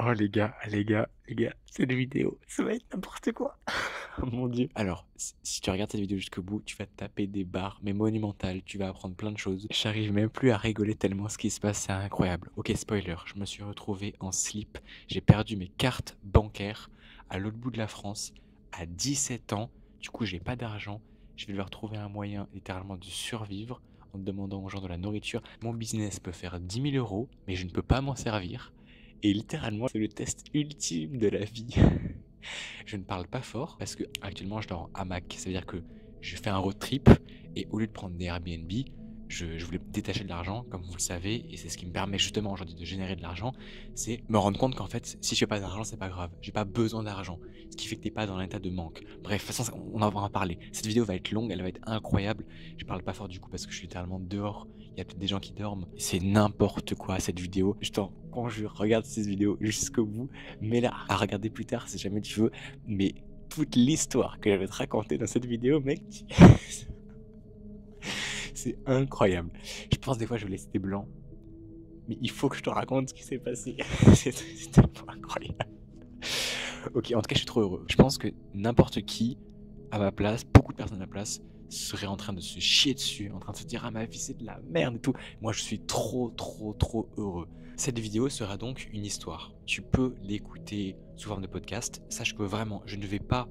Oh les gars, cette vidéo, ça va être n'importe quoi. Oh mon Dieu. Alors, si tu regardes cette vidéo jusqu'au bout, tu vas te taper des barres, mais monumentales, tu vas apprendre plein de choses. J'arrive même plus à rigoler tellement ce qui se passe, c'est incroyable. Ok, spoiler, je me suis retrouvé en slip, j'ai perdu mes cartes bancaires à l'autre bout de la France, à 17 ans. Du coup, j'ai pas d'argent, je vais devoir trouver un moyen littéralement de survivre en demandant aux gens de la nourriture. Mon business peut faire 10 000 euros, mais je ne peux pas m'en servir. Et littéralement, c'est le test ultime de la vie. Je ne parle pas fort parce que actuellement je dors en hamac. Ça veut dire que je fais un road trip et au lieu de prendre des Airbnb, je voulais me détacher de l'argent, comme vous le savez, et c'est ce qui me permet justement aujourd'hui de générer de l'argent, c'est me rendre compte qu'en fait, si je fais pas d'argent, c'est pas grave. J'ai pas besoin d'argent, ce qui fait que t'es pas dans un état de manque. Bref, de toute façon, on en va en parler. Cette vidéo va être longue, elle va être incroyable. Je parle pas fort du coup parce que je suis littéralement dehors. Il y a peut-être des gens qui dorment. C'est n'importe quoi cette vidéo. Je t'en conjure, regarde cette vidéo jusqu'au bout. Mets-la à regarder plus tard si jamais tu veux. Mais toute l'histoire que je vais te raconter dans cette vidéo, mec, c'est incroyable. Je pense des fois je vais laisser des blancs, mais il faut que je te raconte ce qui s'est passé. C'est tellement incroyable. Ok, en tout cas, je suis trop heureux. Je pense que n'importe qui à ma place, beaucoup de personnes à ma place, seraient en train de se chier dessus, en train de se dire ah ma vie c'est de la merde et tout. Moi je suis trop heureux. Cette vidéo sera donc une histoire. Tu peux l'écouter sous forme de podcast. Sache que vraiment, je ne vais pas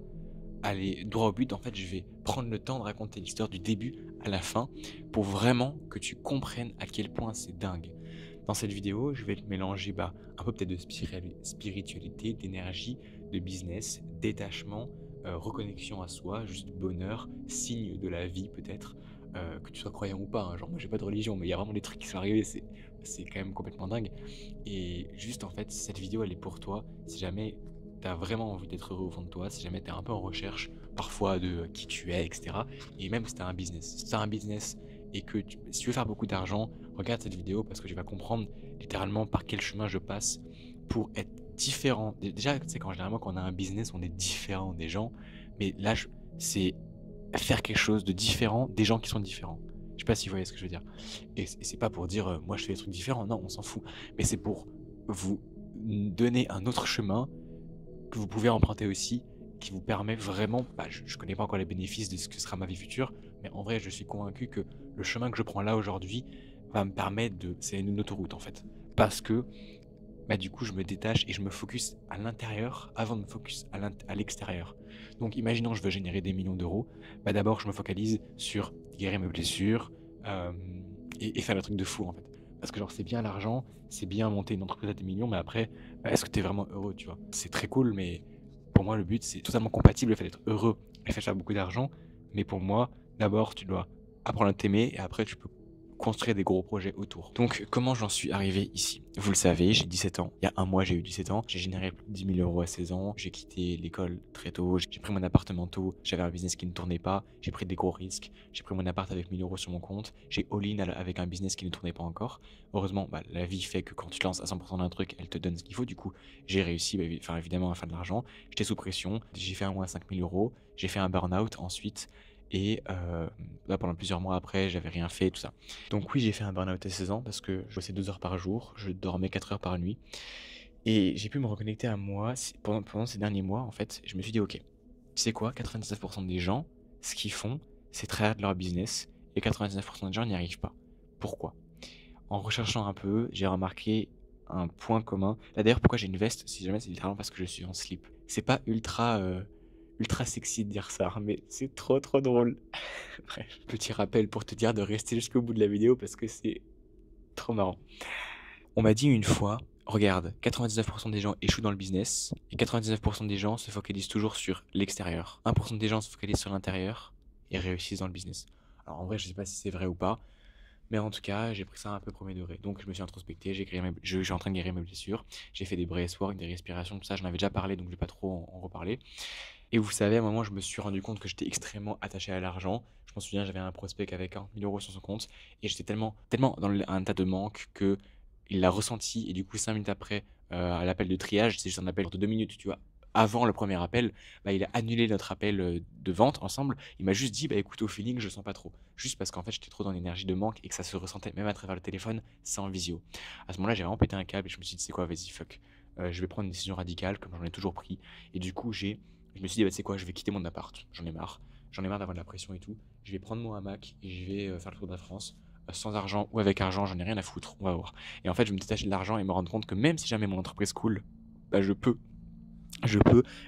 aller droit au but. En fait, je vais prendre le temps de raconter l'histoire du début à la fin pour vraiment que tu comprennes à quel point c'est dingue. Dans cette vidéo, je vais te mélanger un peu peut-être de spiritualité, d'énergie, de business, détachement, reconnexion à soi, juste bonheur, signe de la vie peut-être, que tu sois croyant ou pas, hein. Genre moi j'ai pas de religion, mais il y a vraiment des trucs qui sont arrivés, c'est quand même complètement dingue. Et juste en fait, cette vidéo elle est pour toi, si jamais t'as vraiment envie d'être heureux au fond de toi, si jamais t'es un peu en recherche parfois de qui tu es, etc. Et même si t'as un business. Si t'as un business et que si tu veux faire beaucoup d'argent, regarde cette vidéo parce que tu vas comprendre littéralement par quel chemin je passe pour être différent. Déjà, tu sais, généralement quand on a un business, on est différent des gens. Mais là, c'est faire quelque chose de différent des gens qui sont différents. Je sais pas si vous voyez ce que je veux dire. Et c'est pas pour dire moi je fais des trucs différents, non, on s'en fout. Mais c'est pour vous donner un autre chemin que vous pouvez emprunter aussi, qui vous permet vraiment, je connais pas encore les bénéfices de ce que sera ma vie future, mais en vrai, je suis convaincu que le chemin que je prends là aujourd'hui va me permettre de, c'est une autoroute en fait, parce que du coup, je me détache et je me focus à l'intérieur avant de me focus à l'extérieur. Donc, imaginons je veux générer des millions d'euros, d'abord, je me focalise sur guérir mes blessures euh, et faire le truc de fou en fait. Parce que genre, c'est bien l'argent, c'est bien monter une entreprise à des millions, mais après, est-ce que tu es vraiment heureux, tu vois? C'est très cool, mais pour moi, le but, c'est totalement compatible le fait d'être heureux et le fait de faire beaucoup d'argent. Mais pour moi, d'abord, tu dois apprendre à t'aimer et après, tu peux construire des gros projets autour. Donc, comment j'en suis arrivé ici? Vous le savez, j'ai 17 ans. Il y a un mois, j'ai eu 17 ans. J'ai généré plus de 10 000 euros à 16 ans. J'ai quitté l'école très tôt. J'ai pris mon appartement tôt. J'avais un business qui ne tournait pas. J'ai pris des gros risques. J'ai pris mon appart avec 1000 euros sur mon compte. J'ai all-in avec un business qui ne tournait pas encore. Heureusement, la vie fait que quand tu te lances à 100% d'un truc, elle te donne ce qu'il faut. Du coup, j'ai réussi, évidemment, à faire de l'argent. J'étais sous pression. J'ai fait un mois à 5000 euros. J'ai fait un burn-out ensuite. Et là, pendant plusieurs mois après, j'avais rien fait, tout ça. Donc oui, j'ai fait un burn-out à 16 ans parce que je bossais 2 heures par jour, je dormais 4 heures par nuit. Et j'ai pu me reconnecter à moi pendant ces derniers mois, en fait. Je me suis dit, ok, tu sais quoi, 99% des gens, ce qu'ils font, c'est trahir de leur business. Et 99% des gens n'y arrivent pas. Pourquoi? En recherchant un peu, j'ai remarqué un point commun. Là d'ailleurs, pourquoi j'ai une veste, si jamais, c'est littéralement parce que je suis en slip. C'est pas ultra sexy de dire ça, mais c'est trop drôle. Bref, petit rappel pour te dire de rester jusqu'au bout de la vidéo parce que c'est trop marrant. On m'a dit une fois, regarde, 99% des gens échouent dans le business et 99% des gens se focalisent toujours sur l'extérieur. 1% des gens se focalisent sur l'intérieur et réussissent dans le business. Alors en vrai, je sais pas si c'est vrai ou pas, mais en tout cas, j'ai pris ça un peu premier degré. Donc je me suis introspecté, je suis en train de guérir mes blessures, j'ai fait des breathwork, des respirations, tout ça, j'en avais déjà parlé, donc je vais pas trop en reparler. Et vous savez, à un moment, je me suis rendu compte que j'étais extrêmement attaché à l'argent. Je m'en souviens, j'avais un prospect avec 40 000 euros sur son compte et j'étais tellement dans un tas de manque que il l'a ressenti. Et du coup, 5 minutes après, à l'appel de triage, c'est juste un appel de 2 minutes, tu vois. Avant le premier appel, il a annulé notre appel de vente ensemble. Il m'a juste dit, écoute, au feeling, je sens pas trop. Juste parce qu'en fait, j'étais trop dans l'énergie de manque et que ça se ressentait même à travers le téléphone, sans visio. À ce moment-là, j'ai vraiment pété un câble et je me suis dit, c'est quoi, vas-y, fuck. je vais prendre une décision radicale comme j'en ai toujours pris. Et du coup, je me suis dit: «Bah, tu sais quoi? Je vais quitter mon appart, j'en ai marre. J'en ai marre d'avoir de la pression et tout. Je vais prendre mon hamac et je vais, faire le tour de la France, sans argent ou avec argent, j'en ai rien à foutre, on va voir». Et en fait, je vais me détacher de l'argent et me rendre compte que même si jamais mon entreprise coule, bah, je peux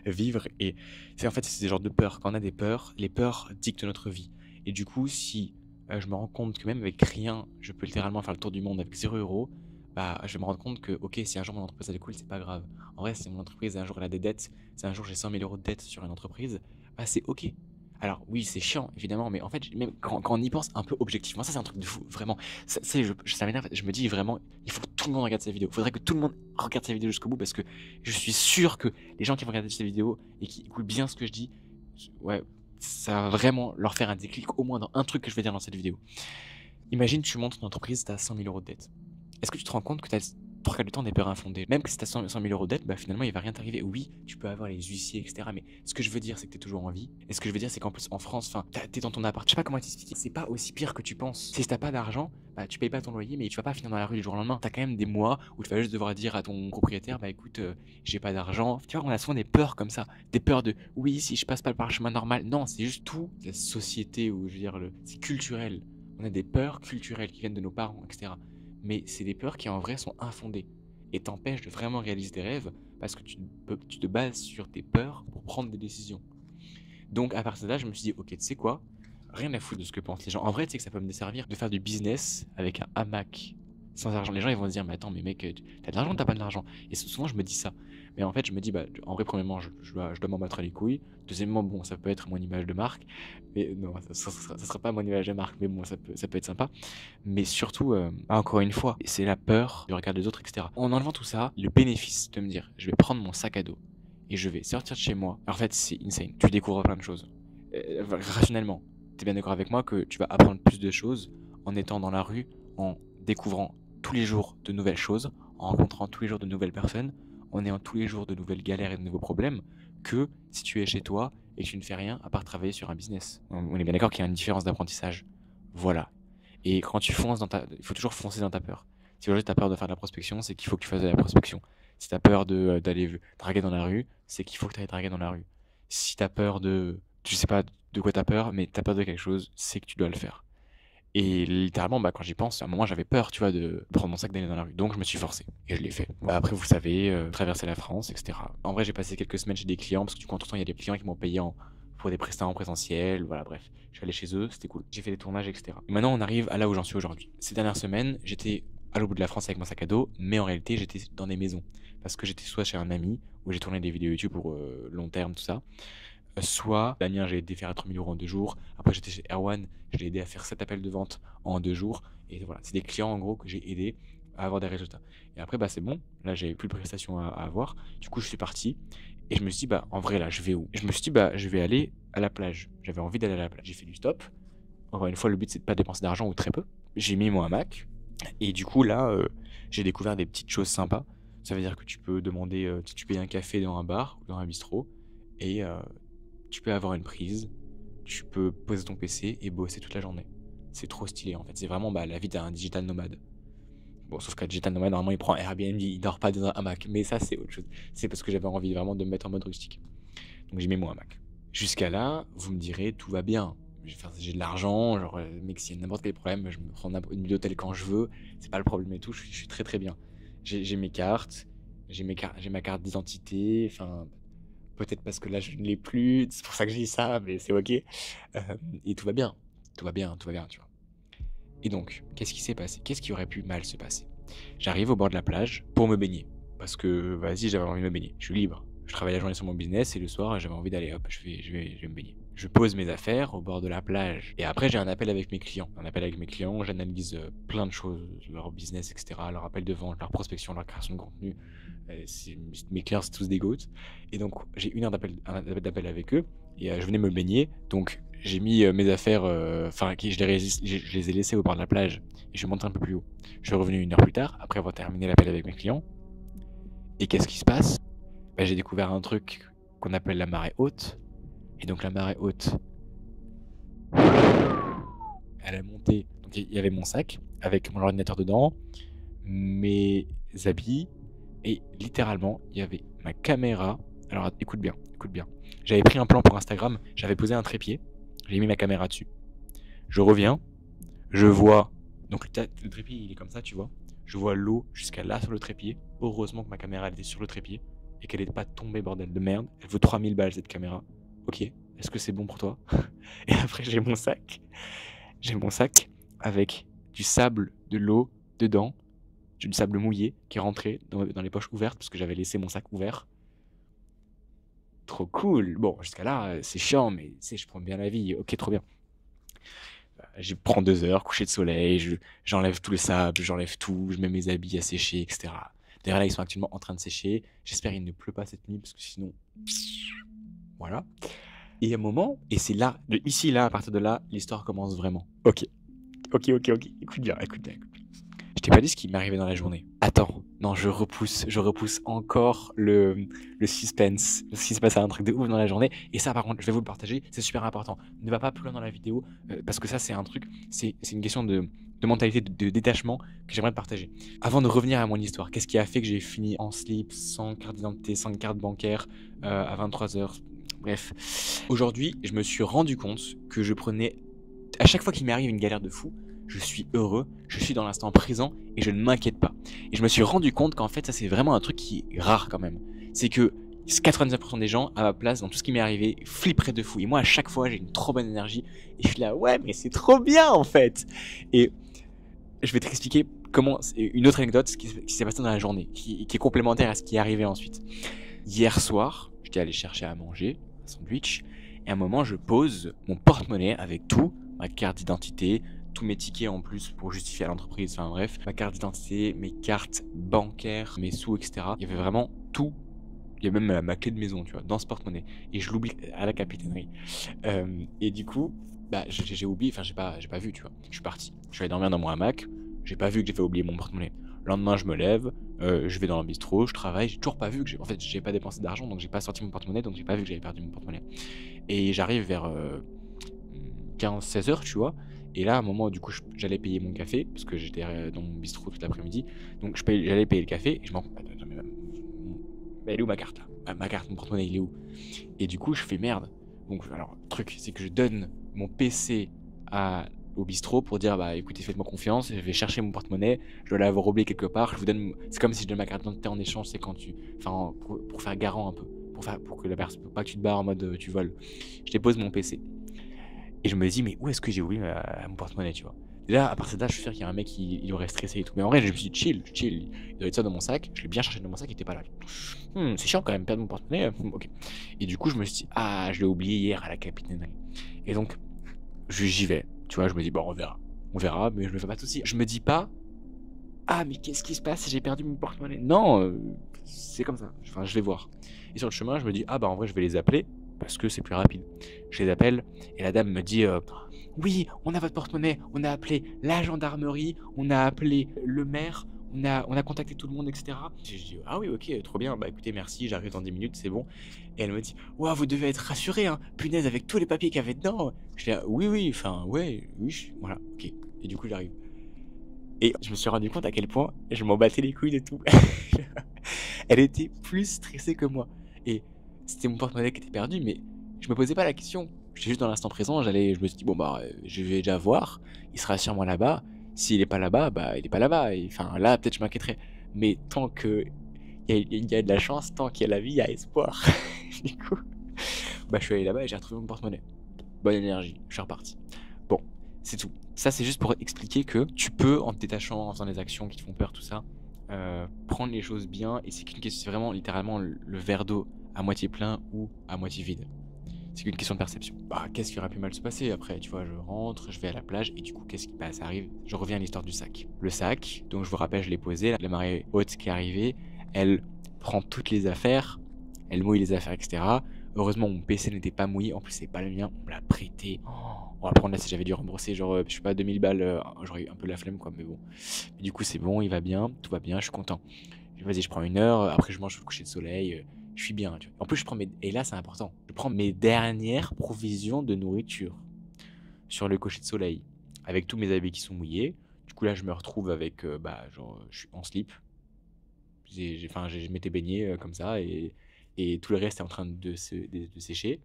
vivre. Et c'est en fait, c'est ce genre de peur. Quand on a des peurs, les peurs dictent notre vie. Et du coup, si je me rends compte que même avec rien, je peux littéralement faire le tour du monde avec 0 €, bah, je vais me rendre compte que, ok, si un jour mon entreprise elle coule, c'est pas grave. En vrai, si mon entreprise un jour elle a des dettes, si un jour j'ai 100 000 € de dettes sur une entreprise, bah c'est ok. Alors oui, c'est chiant, évidemment, mais en fait, même quand on y pense un peu objectivement, ça c'est un truc de fou, vraiment. Ça m'énerve, je me dis vraiment, il faut que tout le monde regarde cette vidéo. Il faudrait que tout le monde regarde cette vidéo jusqu'au bout parce que je suis sûr que les gens qui vont regarder cette vidéo et qui écoutent bien ce que je dis, ouais, ça va vraiment leur faire un déclic au moins dans un truc que je vais dire dans cette vidéo. Imagine, tu montes ton entreprise, tu as 100 000 € de dette. Est-ce que tu te rends compte que tu as 3 quarts du temps des peurs infondées? Même que si tu as 100 000 € de dette, bah finalement il va rien t'arriver. Oui, tu peux avoir les huissiers, etc. Mais ce que je veux dire, c'est que tu es toujours en vie. Et ce que je veux dire, c'est qu'en plus, en France, enfin, t'es dans ton appart. Je sais pas comment t'expliquer. C'est pas aussi pire que tu penses. Si t'as pas d'argent, bah tu payes pas ton loyer, mais tu vas pas finir dans la rue du jour au lendemain. T'as quand même des mois où tu vas juste devoir dire à ton propriétaire, bah écoute, j'ai pas d'argent. Tu vois, on a souvent des peurs comme ça. Des peurs de, oui, si je passe pas par le chemin normal. Non, c'est juste tout. La société, ou je veux dire, c'est culturel. On a des peurs culturelles qui viennent de nos parents, etc. Mais c'est des peurs qui en vrai sont infondées et t'empêchent de vraiment réaliser tes rêves parce que tu te bases sur tes peurs pour prendre des décisions. Donc à partir de là, je me suis dit, ok, tu sais quoi? Rien à foutre de ce que pensent les gens. En vrai, tu sais que ça peut me desservir de faire du business avec un hamac sans argent. Les gens, ils vont se dire, mais attends, mais mec, t'as de l'argent, t'as pas de l'argent. Et souvent, je me dis ça. Mais en fait, je me dis, bah, en vrai, premièrement, je dois m'en battre les couilles. Deuxièmement, bon, ça peut être mon image de marque. Mais non, ça sera pas mon image de marque, mais bon, ça peut être sympa. Mais surtout, encore une fois, c'est la peur du regard des autres, etc. En enlevant tout ça, le bénéfice de me dire, je vais prendre mon sac à dos et je vais sortir de chez moi. En fait, c'est insane. Tu découvres plein de choses. Rationnellement, t'es bien d'accord avec moi que tu vas apprendre plus de choses en étant dans la rue, en découvrant tous les jours de nouvelles choses, en rencontrant tous les jours de nouvelles personnes, en ayant tous les jours de nouvelles galères et de nouveaux problèmes, que si tu es chez toi et que tu ne fais rien à part travailler sur un business. On est bien d'accord qu'il y a une différence d'apprentissage. Voilà. Et quand tu fonces il faut toujours foncer dans ta peur. Si aujourd'hui tu as peur de faire de la prospection, c'est qu'il faut que tu fasses de la prospection. Si tu as peur d'aller draguer dans la rue, c'est qu'il faut que tu ailles draguer dans la rue. Si tu as peur je sais pas de quoi tu as peur, mais tu as peur de quelque chose, c'est que tu dois le faire. Et littéralement, bah, quand j'y pense, à un moment, j'avais peur, tu vois, de prendre mon sac d'aller dans la rue. Donc, je me suis forcé. Et je l'ai fait. Bah, après, vous savez, traverser la France, etc. En vrai, j'ai passé quelques semaines chez des clients, parce que du coup, en tout temps, il y a des clients qui m'ont payé pour des prestations en présentiel. Voilà, bref. Je suis allé chez eux, c'était cool. J'ai fait des tournages, etc. Et maintenant, on arrive à là où j'en suis aujourd'hui. Ces dernières semaines, j'étais à l'autre bout de la France avec mon sac à dos, mais en réalité, j'étais dans des maisons. Parce que j'étais soit chez un ami, où j'ai tourné des vidéos YouTube pour long terme, tout ça. Soit Damien, j'ai aidé à faire 3000 € en 2 jours. Après, j'étais chez Erwan, je l'ai aidé à faire 7 appels de vente en 2 jours. Et voilà, c'est des clients en gros que j'ai aidé à avoir des résultats. Et après, bah c'est bon, là j'avais plus de prestations à avoir. Du coup, je suis parti et je me suis dit, bah en vrai, là, je vais où? Et je me suis dit, bah je vais aller à la plage. J'avais envie d'aller à la plage. J'ai fait du stop. Encore une fois, le but c'est de pas dépenser d'argent ou très peu. J'ai mis mon hamac et du coup, là, j'ai découvert des petites choses sympas. Ça veut dire que tu peux demander, si tu payes un café dans un bar ou dans un bistrot et tu peux avoir une prise, tu peux poser ton PC et bosser toute la journée. C'est trop stylé en fait, c'est vraiment bah, la vie d'un digital nomade. Bon, sauf qu'un digital nomade, normalement, il prend Airbnb, il dort pas dans un hamac. Mais ça, c'est autre chose. C'est parce que j'avais envie vraiment de me mettre en mode rustique. Donc j'ai mis mon hamac. Jusqu'à là, vous me direz, tout va bien. J'ai de l'argent, genre, mec, s'il y a n'importe quel problème, je me prends une nuit d'hôtel quand je veux. C'est pas le problème et tout, je suis très très bien. J'ai mes cartes, j'ai ma carte d'identité, enfin, peut-être parce que là, je ne l'ai plus, c'est pour ça que je dis ça, mais c'est ok. Et tout va bien, tout va bien, tout va bien, tu vois. Et donc, qu'est-ce qui s'est passé? Qu'est-ce qui aurait pu mal se passer? J'arrive au bord de la plage pour me baigner. Parce que, vas-y, j'avais envie de me baigner. Je suis libre. Je travaille la journée sur mon business et le soir, j'avais envie d'aller, hop, je vais me baigner. Je pose mes affaires au bord de la plage. Et après, j'ai un appel avec mes clients. Un appel avec mes clients, j'analyse plein de choses, leur business, etc., leur appel de vente, leur prospection, leur création de contenu. Mes clients, c'est tous des goats. Et donc, j'ai une heure d'appel avec eux. Et je venais me baigner. Donc, j'ai mis mes affaires, enfin, je les ai laissées au bord de la plage. Et je suis monté un peu plus haut. Je suis revenu une heure plus tard, après avoir terminé l'appel avec mes clients. Et qu'est-ce qui se passe? Bah, j'ai découvert un truc qu'on appelle la marée haute. Et donc la marée haute, elle a monté. Donc il y avait mon sac avec mon ordinateur dedans, mes habits, Et littéralement, il y avait ma caméra. Alors écoute bien, écoute bien. J'avais pris un plan pour Instagram, j'avais posé un trépied, j'ai mis ma caméra dessus. Je reviens, je vois. Donc le trépied il est comme ça, tu vois. Je vois l'eau jusqu'à là sur le trépied. Heureusement que ma caméra elle était sur le trépied et qu'elle n'était pas tombée, bordel de merde. Elle vaut 3000 balles cette caméra. Ok, est-ce que c'est bon pour toi? Et après j'ai mon sac. J'ai mon sac avec du sable, de l'eau dedans, du sable mouillé qui est rentré dans les poches ouvertes parce que j'avais laissé mon sac ouvert. Trop cool. Bon, jusqu'à là, c'est chiant, mais tu sais, je prends bien la vie. Ok, trop bien. Je prends 2 heures, coucher de soleil, j'enlève tout le sable, j'enlève tout, je mets mes habits à sécher, etc. D'ailleurs, là, ils sont actuellement en train de sécher. J'espère qu'il ne pleut pas cette nuit parce que sinon. Voilà. Et à un moment, et c'est là, ici, là, à partir de là, l'histoire commence vraiment. Ok. Ok. Écoute bien, écoute bien. Je t'ai pas dit ce qui m'est arrivé dans la journée. Attends, non, je repousse encore le suspense. Parce qu'il se passe un truc de ouf dans la journée. Et ça, par contre, je vais vous le partager, c'est super important. Ne va pas plus loin dans la vidéo, parce que ça, c'est un truc, c'est une question de mentalité, de détachement que j'aimerais te partager. Avant de revenir à mon histoire, qu'est-ce qui a fait que j'ai fini en slip, sans carte d'identité, sans carte bancaire, à 23 h? Bref. Aujourd'hui, je me suis rendu compte que je prenais. À chaque fois qu'il m'arrive une galère de fou, je suis heureux, je suis dans l'instant présent et je ne m'inquiète pas. Et je me suis rendu compte qu'en fait, ça c'est vraiment un truc qui est rare quand même. C'est que 99% des gens, à ma place, dans tout ce qui m'est arrivé, flipperaient de fou. Et moi, à chaque fois, j'ai une trop bonne énergie. Et je suis là, ouais, mais c'est trop bien en fait. Et je vais te expliquer comment, une autre anecdote, ce qui s'est passé dans la journée, qui est complémentaire à ce qui est arrivé ensuite. Hier soir, j'étais allé chercher à manger, un sandwich, et à un moment, je pose mon porte-monnaie avec tout, ma carte d'identité, tous mes tickets en plus pour justifier à l'entreprise, enfin bref, ma carte d'identité, mes cartes bancaires, mes sous, etc. Il y avait vraiment tout. Il y a même ma clé de maison, tu vois, dans ce porte-monnaie. Et je l'oublie à la capitainerie. Et du coup, bah, j'ai oublié, enfin, j'ai pas vu, tu vois. Je suis parti. Je suis allé dormir dans mon hamac. J'ai pas vu que j'avais oublié mon porte-monnaie. Le lendemain, je me lève, je vais dans le bistrot, je travaille. J'ai toujours pas vu que en fait, j'ai pas dépensé d'argent, donc j'ai pas sorti mon porte-monnaie, donc j'ai pas vu que j'avais perdu mon porte-monnaie. Et j'arrive vers 15-16 heures, tu vois. Et là, à un moment, du coup, j'allais payer mon café, parce que j'étais dans mon bistrot toute l'après-midi. Donc, j'allais payer le café, et je m'en. Attends, mais elle est où ma carte là? Ma carte, mon porte-monnaie, il est où? Et du coup, je fais merde. Donc, alors, le truc, c'est que je donne mon PC au bistrot pour dire, bah écoutez, faites-moi confiance, je vais chercher mon porte-monnaie, je dois l'avoir oublié quelque part, je vous donne. C'est comme si je donne ma carte d'identité en échange, c'est quand tu. Enfin, pour faire garant un peu. Pour que la personne. Pas que tu te barres en mode tu voles. Je dépose mon PC. Et je me dis, mais où est-ce que j'ai oublié mon porte-monnaie, tu vois? Et là, à partir de là, je suis sûr qu'il y a un mec il aurait stressé et tout. Mais en vrai, je me suis dit, chill. Il doit être ça dans mon sac. Je l'ai bien cherché dans mon sac, il était pas là. C'est chiant quand même, perdre mon porte-monnaie. Ok. Et du coup, je me suis dit, ah, je l'ai oublié hier à la capitainerie. Et donc, j'y vais. Tu vois, je me dis, bon, on verra. On verra, mais je me fais pas de soucis. Je me dis pas, ah, mais qu'est-ce qui se passe si j'ai perdu mon porte-monnaie? Non, c'est comme ça. Enfin, je vais voir. Et sur le chemin, je me dis, ah, bah, en vrai, je vais les appeler parce que c'est plus rapide. Je les appelle et la dame me dit, oui, on a votre porte-monnaie, on a appelé la gendarmerie, on a appelé le maire, on a contacté tout le monde, etc. Je dis, ah oui, ok, trop bien, bah écoutez, merci, j'arrive dans 10 minutes, c'est bon. Et elle me dit, ouah, vous devez être rassuré, hein, punaise, avec tous les papiers qu'il y avait dedans. Je dis, oui, enfin, ouais, oui, voilà, ok. Et du coup, j'arrive. Et je me suis rendu compte à quel point je m'en battais les couilles de tout. Elle était plus stressée que moi. Et c'était mon porte-monnaie qui était perdu, mais je me posais pas la question. J'étais juste dans l'instant présent, je me suis dit, bon bah, je vais déjà voir, il sera sûrement là-bas. S'il est pas là-bas, bah, il est pas là-bas. Enfin, là, peut-être je m'inquiéterais. Mais tant que il y a de la chance, tant qu'il y a la vie, il y a espoir. Du coup, bah, je suis allé là-bas et j'ai retrouvé mon porte-monnaie. Bonne énergie, je suis reparti. Bon, c'est tout. Ça, c'est juste pour expliquer que tu peux, en te détachant, en faisant des actions qui te font peur, tout ça, prendre les choses bien. Et c'est vraiment littéralement le verre d'eau à moitié plein ou à moitié vide. C'est qu'une question de perception. Bah, qu'est-ce qui aurait pu mal se passer après? Tu vois, je rentre, je vais à la plage, et du coup, qu'est-ce qui passe? Ça arrive, je reviens à l'histoire du sac. Le sac, donc je vous rappelle, je l'ai posé, la marée haute qui est arrivée, elle prend toutes les affaires, elle mouille les affaires, etc. Heureusement, mon PC n'était pas mouillé, en plus, c'est pas le mien, on me l'a prêté. On va prendre là si j'avais dû rembourser, genre, je sais pas, 2000 balles, j'aurais eu un peu la flemme, quoi, mais bon. Mais du coup, c'est bon, il va bien, tout va bien, je suis content. Vas-y, je prends 1 heure, après je mange le coucher de soleil, je suis bien, tu vois. En plus, et là, c'est important, je prends mes dernières provisions de nourriture sur le coucher de soleil, avec tous mes habits qui sont mouillés. Du coup, là, je me retrouve avec, bah, genre, je suis en slip. Enfin, je m'étais baigné comme ça et tout le reste est en train de sécher.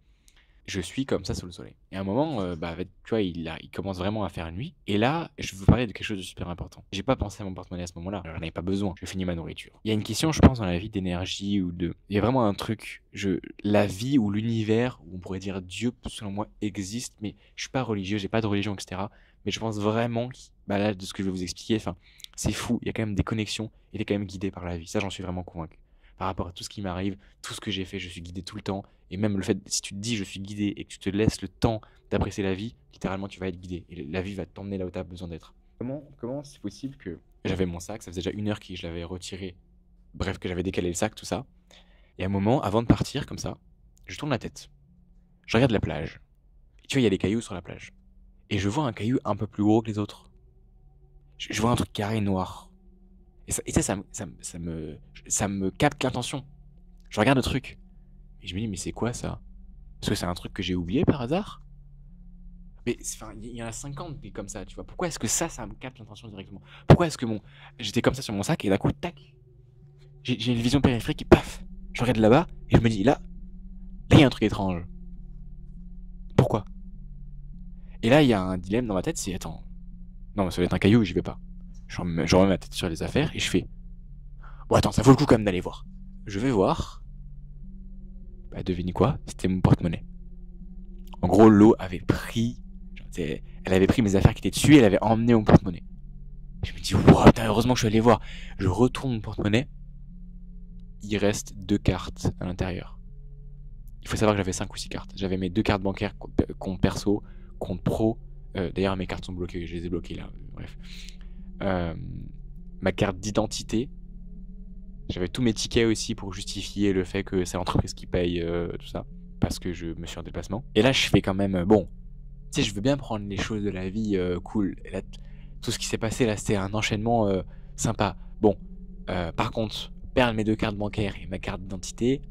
Je suis comme ça sous le soleil. Et à un moment, bah, tu vois, il commence vraiment à faire nuit. Et là, je veux parler de quelque chose de super important. J'ai pas pensé à mon porte-monnaie à ce moment-là. J'en avais pas besoin. Je finis ma nourriture. Il y a une question, je pense, dans la vie d'énergie ou de. Il y a vraiment un truc. La vie ou l'univers, ou on pourrait dire Dieu, selon moi, existe. Mais je suis pas religieux, j'ai pas de religion, etc. Mais je pense vraiment, bah là, de ce que je vais vous expliquer, enfin, c'est fou. Il y a quand même des connexions. Il est quand même guidé par la vie. Ça, j'en suis vraiment convaincu. Par rapport à tout ce qui m'arrive, tout ce que j'ai fait, je suis guidé tout le temps. Et même le fait, si tu te dis je suis guidé et que tu te laisses le temps d'apprécier la vie, littéralement tu vas être guidé. Et la vie va t'emmener là où tu as besoin d'être. Comment c'est possible que j'avais mon sac, ça faisait déjà 1 heure que je l'avais retiré, bref, que j'avais décalé le sac, tout ça. Et à un moment, avant de partir, comme ça, je tourne la tête. Je regarde la plage. Et tu vois, il y a des cailloux sur la plage. Et je vois un caillou un peu plus gros que les autres. Je vois un truc carré noir. Et ça me capte l'attention. Je regarde le truc. Et je me dis, mais c'est quoi ça? Est-ce que c'est un truc que j'ai oublié par hasard? Mais enfin, il y en a 50 des comme ça, tu vois. Pourquoi est-ce que ça me capte l'attention directement? Pourquoi est-ce que j'étais comme ça sur mon sac et d'un coup, tac, j'ai une vision périphérique et paf, je regarde là-bas et je me dis, là, il y a un truc étrange. Pourquoi? Et là, il y a un dilemme dans ma tête, c'est, attends, non, mais ça va être un caillou, j'y vais pas. Je remets ma tête sur les affaires et je fais, bon, attends, ça vaut le coup quand même d'aller voir. Je vais voir. Bah, devine quoi? C'était mon porte-monnaie. En gros, l'eau avait pris. Elle avait pris mes affaires qui étaient dessus et elle avait emmené mon porte-monnaie. Je me dis, wow, putain, heureusement que je suis allé voir. Je retourne mon porte-monnaie. Il reste 2 cartes à l'intérieur. Il faut savoir que j'avais 5 ou 6 cartes. J'avais mes 2 cartes bancaires, compte perso, compte pro. D'ailleurs, mes cartes sont bloquées, je les ai bloquées là. Bref. Ma carte d'identité. J'avais tous mes tickets aussi pour justifier le fait que c'est l'entreprise qui paye tout ça. Parce que je me suis en déplacement. Et là, je fais quand même, bon, tu sais, je veux bien prendre les choses de la vie cool. Et là, tout ce qui s'est passé là, c'était un enchaînement sympa. Bon, par contre, perdre mes 2 cartes bancaires et ma carte d'identité,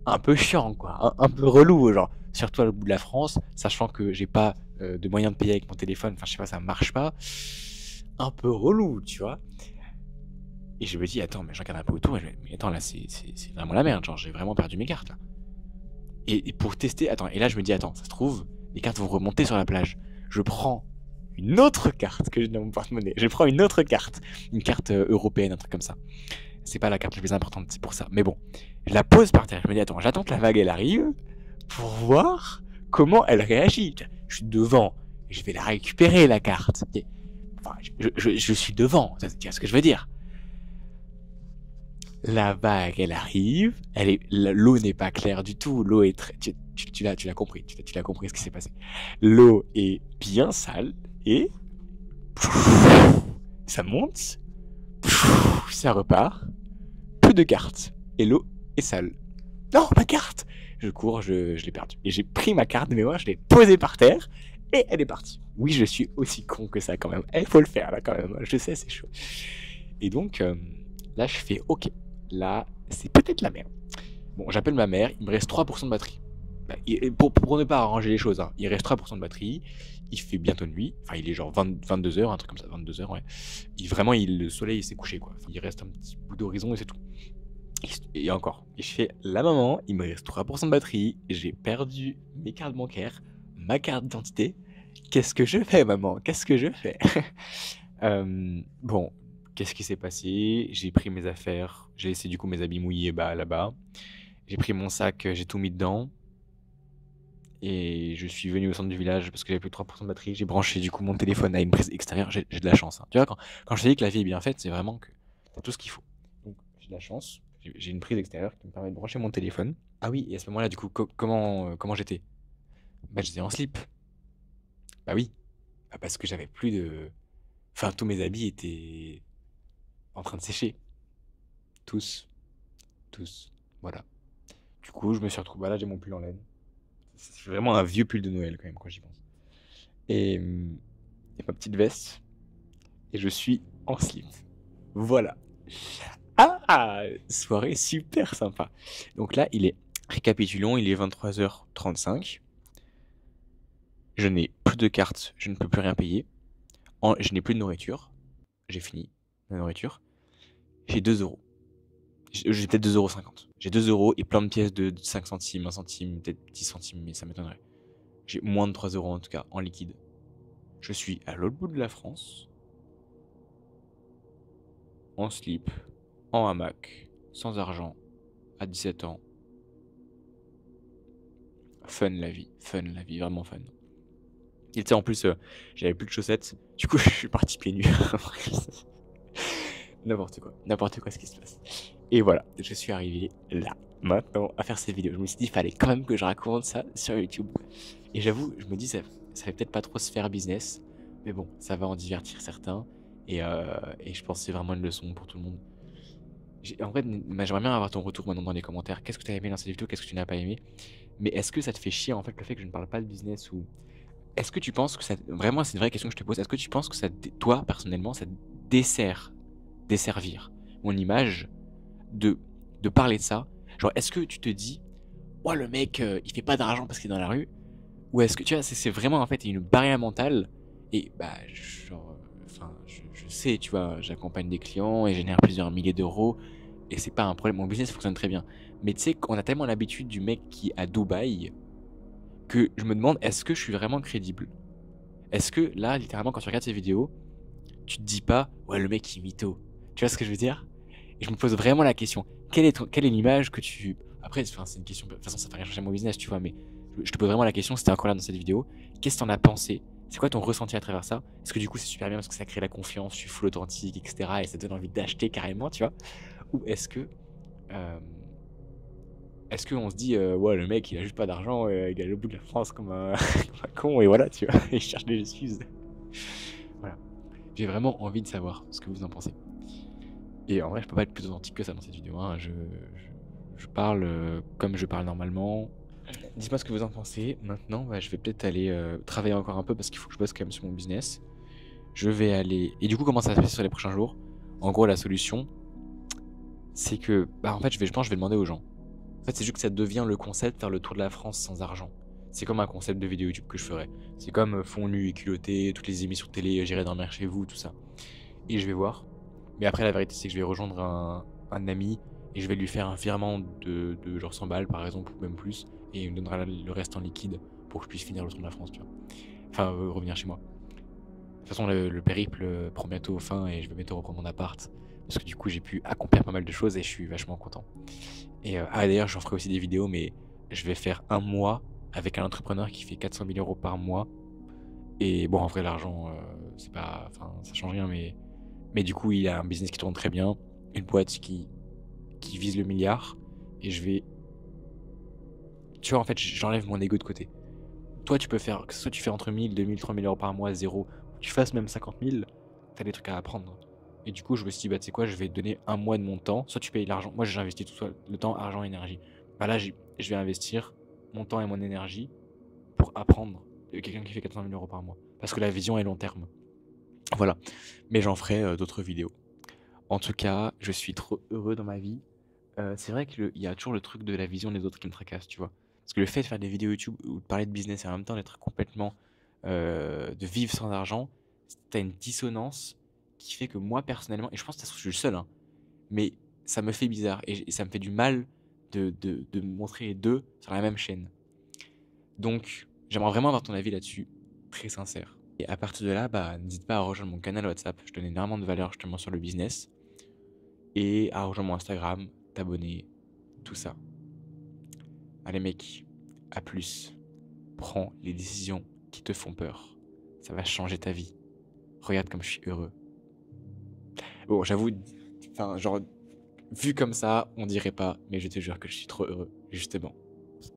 un peu chiant, quoi. Un peu relou, genre. Surtout à l'autre bout de la France, sachant que j'ai pas de moyen de payer avec mon téléphone. Enfin, je sais pas, ça marche pas. Un peu relou, tu vois. Et je me dis, attends, mais je regarde un peu autour et je me dis, mais attends, là, c'est vraiment la merde. Genre, j'ai vraiment perdu mes cartes, là. Et pour tester, attends, et là, je me dis, attends, ça se trouve, les cartes vont remonter sur la plage. Je prends une autre carte que j'ai dans mon porte-monnaie. Je prends une autre carte. Une carte européenne, un truc comme ça. C'est pas la carte la plus importante, c'est pour ça. Mais bon, je la pose par terre. Je me dis, attends, j'attends que la vague, elle arrive pour voir comment elle réagit. Je suis devant. Je vais la récupérer, la carte. Enfin, je suis devant. Tu vois ce que je veux dire? La vague, elle arrive. L'eau n'est pas claire du tout. L'eau est très. Tu l'as compris. Tu l'as compris ce qui s'est passé. L'eau est bien sale et ça monte, ça repart. Plus de cartes et l'eau est sale. Non, ma carte! Je cours, je l'ai perdue. Et j'ai pris ma carte de mémoire, je l'ai posée par terre et elle est partie. Oui, je suis aussi con que ça quand même. Il faut le faire là quand même. Je sais, c'est chaud. Et donc là, je fais OK. Là, c'est peut-être la merde. Bon, j'appelle ma mère, il me reste 3% de batterie. Bah, pour ne pas arranger les choses, hein, il reste 3% de batterie, il fait bientôt nuit, enfin il est genre 22h, un truc comme ça, 22h, ouais. Vraiment, le soleil s'est couché, quoi. Il reste un petit bout d'horizon et c'est tout. Et encore, et je fais, la maman, il me reste 3% de batterie, j'ai perdu mes cartes bancaires, ma carte d'identité. Qu'est-ce que je fais, maman? Qu'est-ce que je fais? Bon, qu'est-ce qui s'est passé? J'ai pris mes affaires, j'ai laissé du coup mes habits mouillés là-bas. J'ai pris mon sac, j'ai tout mis dedans. Et je suis venu au centre du village parce que j'avais plus de 3% de batterie. J'ai branché du coup mon téléphone à une prise extérieure. J'ai de la chance, hein. Tu vois, quand je te dis que la vie est bien faite, c'est vraiment que t'as tout ce qu'il faut. Donc j'ai de la chance. J'ai une prise extérieure qui me permet de brancher mon téléphone. Ah oui, et à ce moment-là, du coup, comment j'étais? Bah j'étais en slip. Bah oui. Bah, parce que j'avais plus de. Enfin, tous mes habits étaient en train de sécher. Tous. Tous. Voilà. Du coup, je me suis retrouvé. Bah là, j'ai mon pull en laine. C'est vraiment un vieux pull de Noël quand même quand j'y pense. Et ma petite veste. Et je suis en slip. Voilà. Ah, soirée super sympa. Donc là, récapitulons, il est 23h35. Je n'ai plus de carte, je ne peux plus rien payer. Je n'ai plus de nourriture. J'ai fini la nourriture. j'ai 2 euros. J'ai peut-être 2,50 €. J'ai 2 euros et plein de pièces de 5 centimes, 1 centime, peut-être 10 centimes, mais ça m'étonnerait. J'ai moins de 3 euros en tout cas, en liquide. Je suis à l'autre bout de la France, en slip, en hamac, sans argent, à 17 ans. Fun la vie, vraiment fun. Et tu sais, en plus, j'avais plus de chaussettes, du coup, je suis parti pieds nus. N'importe quoi ce qui se passe. Et voilà, je suis arrivé là, maintenant, à faire cette vidéo. Je me suis dit, il fallait quand même que je raconte ça sur YouTube. Et j'avoue, je me dis, ça fait peut-être pas trop se faire business, mais bon, ça va en divertir certains. Et je pense que c'est vraiment une leçon pour tout le monde. En vrai, j'aimerais bien avoir ton retour maintenant dans les commentaires. Qu'est-ce que tu as aimé dans cette vidéo, qu'est-ce que tu n'as pas aimé? Mais est-ce que ça te fait chier en fait le fait que je ne parle pas de business ou est-ce que tu penses que ça vraiment c'est une vraie question que je te pose. Est-ce que tu penses que toi personnellement ça te desservir mon image de parler de ça? Genre est-ce que tu te dis ouais le mec il fait pas d'argent parce qu'il est dans la rue ou est-ce que tu vois c'est vraiment en fait une barrière mentale et bah genre enfin je sais tu vois j'accompagne des clients et je génère plusieurs milliers d'euros et c'est pas un problème mon business fonctionne très bien mais tu sais qu'on a tellement l'habitude du mec qui est à Dubaï que je me demande est-ce que je suis vraiment crédible? Est-ce que là littéralement quand tu regardes ces vidéos tu te dis pas ouais le mec il mytho, tu vois ce que je veux dire? Et je me pose vraiment la question quelle est l'image que tu après enfin c'est une question de toute façon ça fait rien changer mon business tu vois mais je te pose vraiment la question si t'es encore là dans cette vidéo qu'est-ce que t'en as pensé? C'est quoi ton ressenti à travers ça? Est-ce que du coup c'est super bien parce que ça crée la confiance, tu es full authentique etc et ça te donne envie d'acheter carrément tu vois? Ou euh, est-ce qu'on se dit ouais le mec il a juste pas d'argent, il est au bout de la France comme un, comme un con et voilà tu vois, il cherche des excuses. Voilà. J'ai vraiment envie de savoir ce que vous en pensez. Et en vrai je peux pas être plus authentique que ça dans cette vidéo, hein. Je parle comme je parle normalement. Dites-moi ce que vous en pensez. Maintenant bah, je vais peut-être aller travailler encore un peu parce qu'il faut que je bosse quand même sur mon business. Je vais aller... Et du coup comment ça va se passer sur les prochains jours? En gros la solution c'est que bah en fait je pense que je vais demander aux gens. En fait, c'est juste que ça devient le concept faire le tour de la France sans argent. C'est comme un concept de vidéo YouTube que je ferais. C'est comme fond nu et culotté, toutes les émissions de télé, j'irai dormir chez vous, tout ça. Et je vais voir. Mais après, la vérité, c'est que je vais rejoindre un ami et je vais lui faire un virement de genre 100 balles par exemple, ou même plus. Et il me donnera le reste en liquide pour que je puisse finir le tour de la France, tu vois. Enfin, revenir chez moi. De toute façon, le périple prend bientôt fin et je vais bientôt reprendre mon appart. Parce que du coup, j'ai pu accomplir pas mal de choses et je suis vachement content. Et d'ailleurs, j'en ferai aussi des vidéos, mais je vais faire un mois avec un entrepreneur qui fait 400 000 euros par mois. Et bon, en vrai, l'argent, c'est pas, enfin, ça change rien, mais du coup, il a un business qui tourne très bien, une boîte qui vise le milliard, et je vais, tu vois, en fait, j'enlève mon ego de côté. Toi, tu peux faire, que ce soit tu fais entre 1000, 2000, 3000 euros par mois, zéro, ou tu fasses même 50 000, t'as des trucs à apprendre. Et du coup, je me suis dit, bah, tu sais quoi, je vais te donner un mois de mon temps. Soit tu payes l'argent. Moi, j'ai investi tout ça, le temps, argent, énergie. Bah là, je vais investir mon temps et mon énergie pour apprendre de quelqu'un qui fait 400 000 euros par mois. Parce que la vision est long terme. Voilà. Mais j'en ferai d'autres vidéos. En tout cas, je suis trop heureux dans ma vie. C'est vrai qu'il y a toujours le truc de la vision des autres qui me tracasse, tu vois. Parce que le fait de faire des vidéos YouTube ou de parler de business et en même temps d'être complètement. De vivre sans argent, t'as une dissonance qui fait que moi personnellement, et je pense que je suis le seul, hein, mais ça me fait bizarre et ça me fait du mal de me montrer les deux sur la même chaîne. Donc, j'aimerais vraiment avoir ton avis là-dessus, très sincère. Et à partir de là, bah, n'hésite pas à rejoindre mon canal WhatsApp, je donne énormément de valeur justement sur le business, et à rejoindre mon Instagram, t'abonner, tout ça. Allez mec, à plus. Prends les décisions qui te font peur. Ça va changer ta vie. Regarde comme je suis heureux. Bon, j'avoue, enfin, genre, vu comme ça, on dirait pas, mais je te jure que je suis trop heureux, justement.